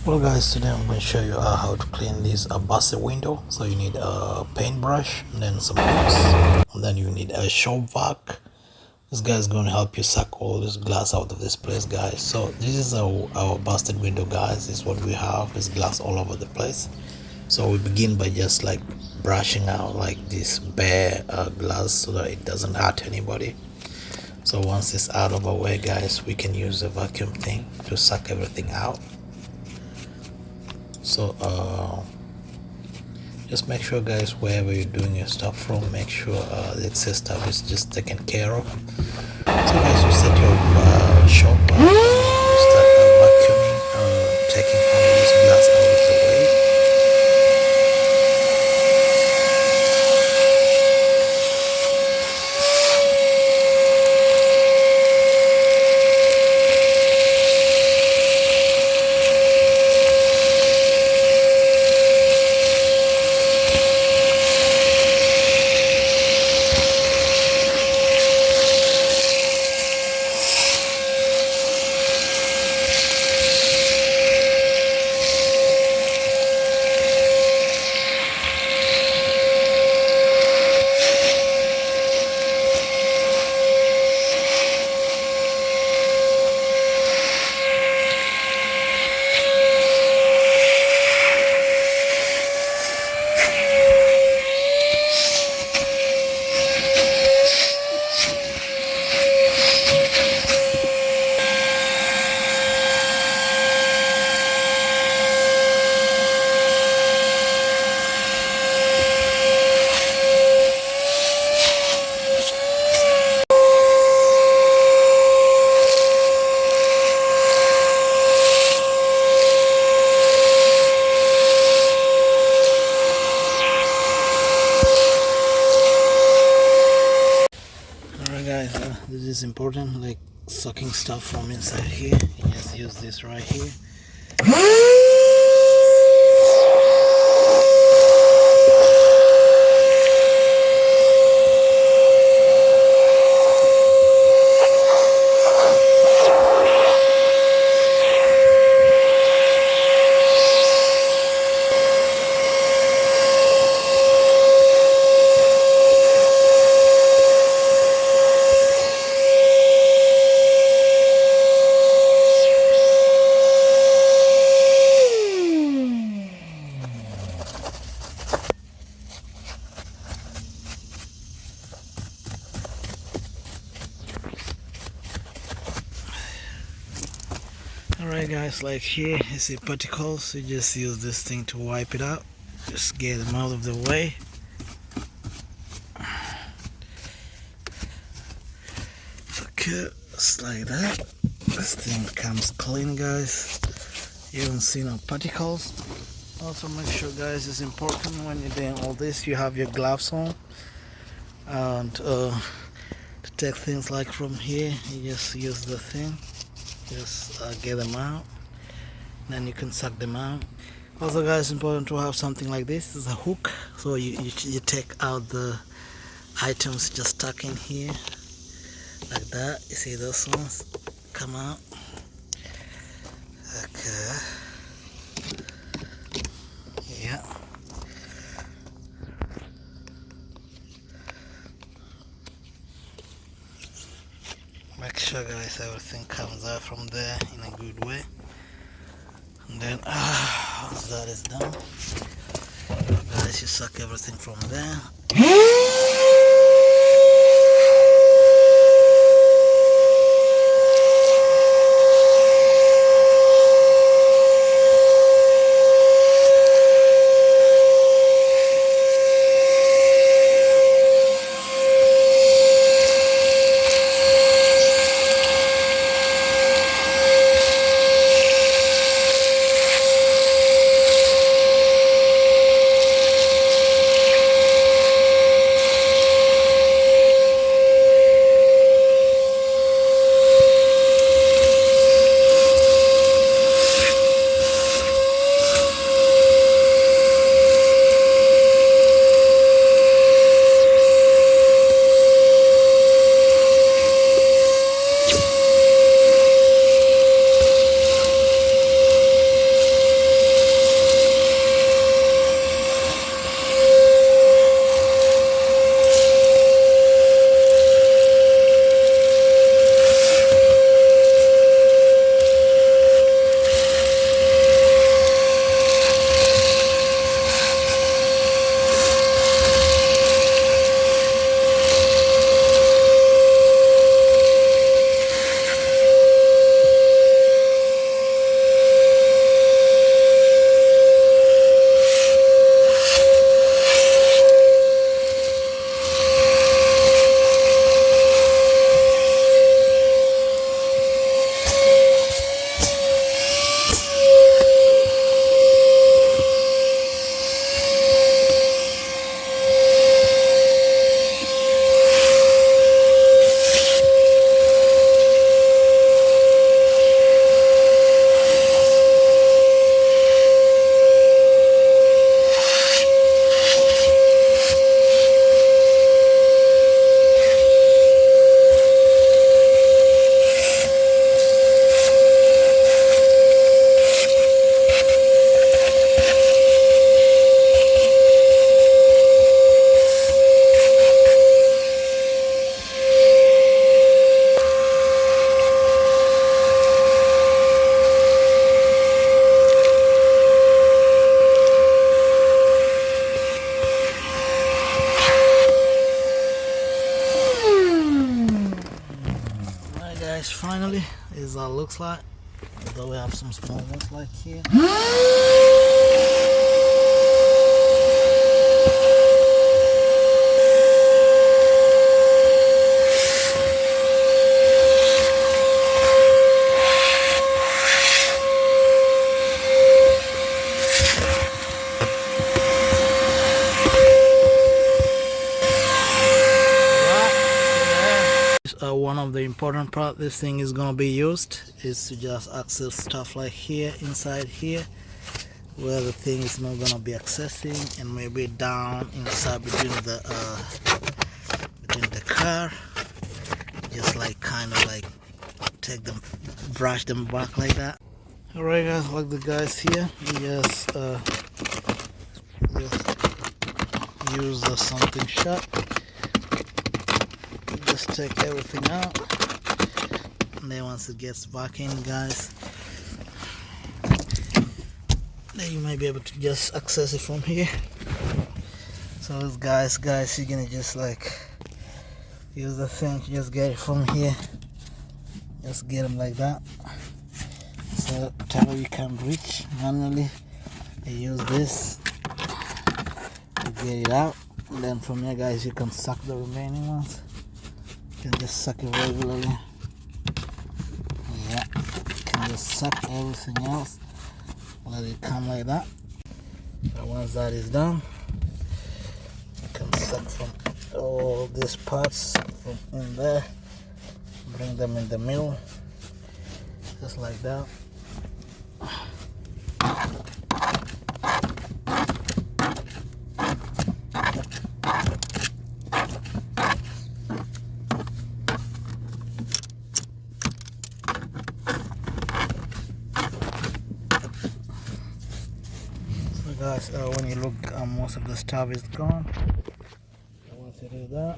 Well guys, today I'm going to show you how to clean this busted window. So you need a paintbrush and then some hooks, and then you need a shop vac. This guy is going to help you suck all this glass out of this place, guys. So this is our busted window, guys. This is what we have. There's glass all over the place. So we begin by just like brushing out like this bare glass so that it doesn't hurt anybody. So once it's out of our way, guys, we can use the vacuum thing to suck everything out. So just make sure, guys, wherever you're doing your stuff from, make sure the excess stuff is just taken care of. So guys, you set your shop up and you start vacuuming, taking all this glass out of the way. Alright guys, this is important, like sucking stuff from inside here. You just use this right here. Alright guys, like here you see particles, you just use this thing to wipe it out. Just get them out of the way. Okay, just like that. This thing becomes clean, guys. You don't see no particles. Also make sure, guys, it's important when you're doing all this you have your gloves on. And to take things like from here, you just use the thing. Just get them out, then you can suck them out. Also guys, important to have something like this is a hook, so you take out the items just stuck in here like that. You see those ones come out. Okay, yeah. Make sure, guys, everything comes out from there in a good way. And then once that is done, guys, you suck everything from there. is how it looks like. Although we have some small ones like here. One of the important part this thing is going to be used is to just access stuff like here, inside here, where the thing is not going to be accessing, and maybe down inside between the car, just like kind of like take them, brush them back like that. Alright guys, like the guys here, just use something sharp. Just take everything out, and then once it gets back in, guys, then you might be able to just access it from here. So this guys, you're gonna just like use the thing to just get it from here. Just get them like that. So whatever you can reach manually, you use this to get it out, and then from here, guys, you can suck the remaining ones. You can just suck it regularly. Yeah, you can just suck everything else. Let it come like that. So once that is done, you can suck from all these parts from in there, bring them in the middle, just like that. Guys, when you look, most of the stuff is gone. Once you do that,